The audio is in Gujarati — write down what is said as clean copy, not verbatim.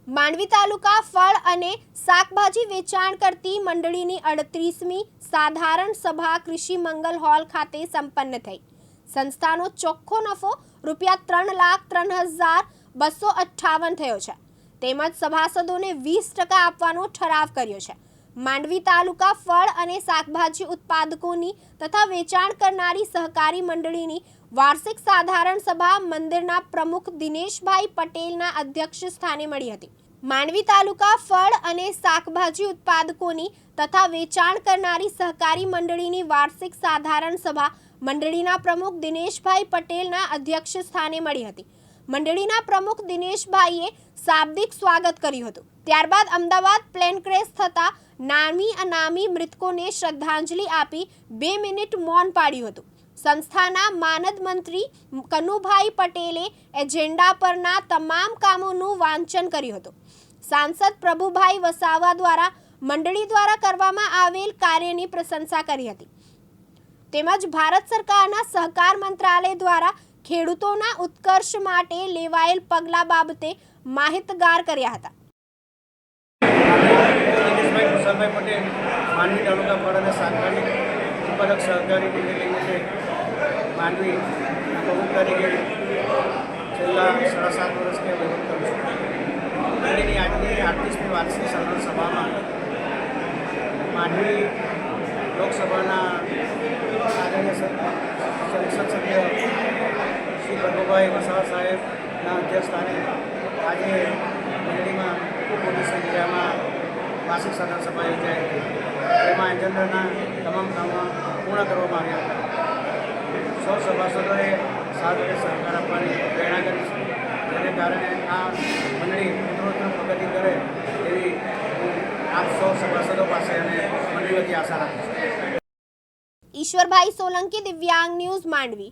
માંડવી તાલુકા ફળ અને શાકભાજી વેચાણ કરતી મંડળીની 38મી સાધારણ સભા કૃષિ મંગલ હોલ ખાતે સંપન્ન થઈ। સંસ્થાનો ચોખ્ખો નફો ₹3,03,258 થયો છે તેમજ સભાસદોને 20% આપવાનો ઠરાવ કર્યો છે। માંડવી તાલુકા ફળ અને શાકભાજી ઉત્પાદકોની તથા વેચાણ કરનારી સહકારી મંડળીની વાર્ષિક સાધારણ સભા મંદિરના પ્રમુખ દિનેશભાઈ પટેલના અધ્યક્ષ સ્થાને મળી હતી। માંડવી તાલુકા ફળ અને શાકભાજી ઉત્પાદકોની તથા વેચાણ કરનારી સહકારી મંડળીની વાર્ષિક સાધારણ સભા મંડળીના પ્રમુખ દિનેશભાઈ પટેલના અધ્યક્ષ સ્થાને મળી હતી। મંડળીના પ્રમુખ દિનેશભાઈએ શાબ્દિક સ્વાગત કર્યું હતું। ત્યારબાદ અમદાવાદ પ્લેન ક્રેશ થતા નામી અનામી મૃતકોને શ્રદ્ધાંજલિ આપી 2 મિનિટ મૌન પાડ્યું હતું। સંસ્થાના માનદ મંત્રી કનુભાઈ પટેલે એજન્ડા પરના તમામ કામોનું વાંચન કર્યું હતું। સાંસદ પ્રભુભાઈ વસાવા દ્વારા મંડળી દ્વારા કરવામાં આવેલ કાર્યની પ્રશંસા કરી હતી તેમજ ભારત સરકારના સહકાર મંત્રાલય દ્વારા ખેડૂતોના ઉત્કર્ષ માટે લેવાયેલ પગલાં બાબતે માહિતગાર કર્યા હતા। દિનેશભાઈ પટેલ માંડવી તાલુકા ફળ અને શાકભાજી ઉત્પાદક સહકારી મંડળી લિમિટેડ માંડવી પ્રમુખ તરીકે છેલ્લા 7.5 વર્ષથી વહીવટ કરું છું। મંડળીની આજની 38મી વાર્ષિક સાધારણ સભામાં માંડવી લોકસભાના આદરણીય સંસદ સભ્ય શ્રી પ્રભુભાઈ વસાવા સાહેબના અધ્યક્ષ સ્થાને આજે મંડળીમાં ખૂબ મોટી સંખ્યામાં વાર્ષિક સાધારણ સભા યોજાઈ હતી। તેમાં એજન્ડાના તમામ કામો પૂર્ણ કરવામાં આવ્યા હતા। સૌ સભાસદોએ સાથ અને સહકાર આપવાની પ્રેરણા કરી છે, જેને કારણે આ મંડળી ઉત્તરોત્તર પ્રગતિ કરે એવી આપ સૌ સભાસદો પાસે અને મંડળી વતી આશા રાખું છું। ઈશ્વરભાઈ સોલંકી, દિવ્યાંગ ન્યૂઝ, માંડવી।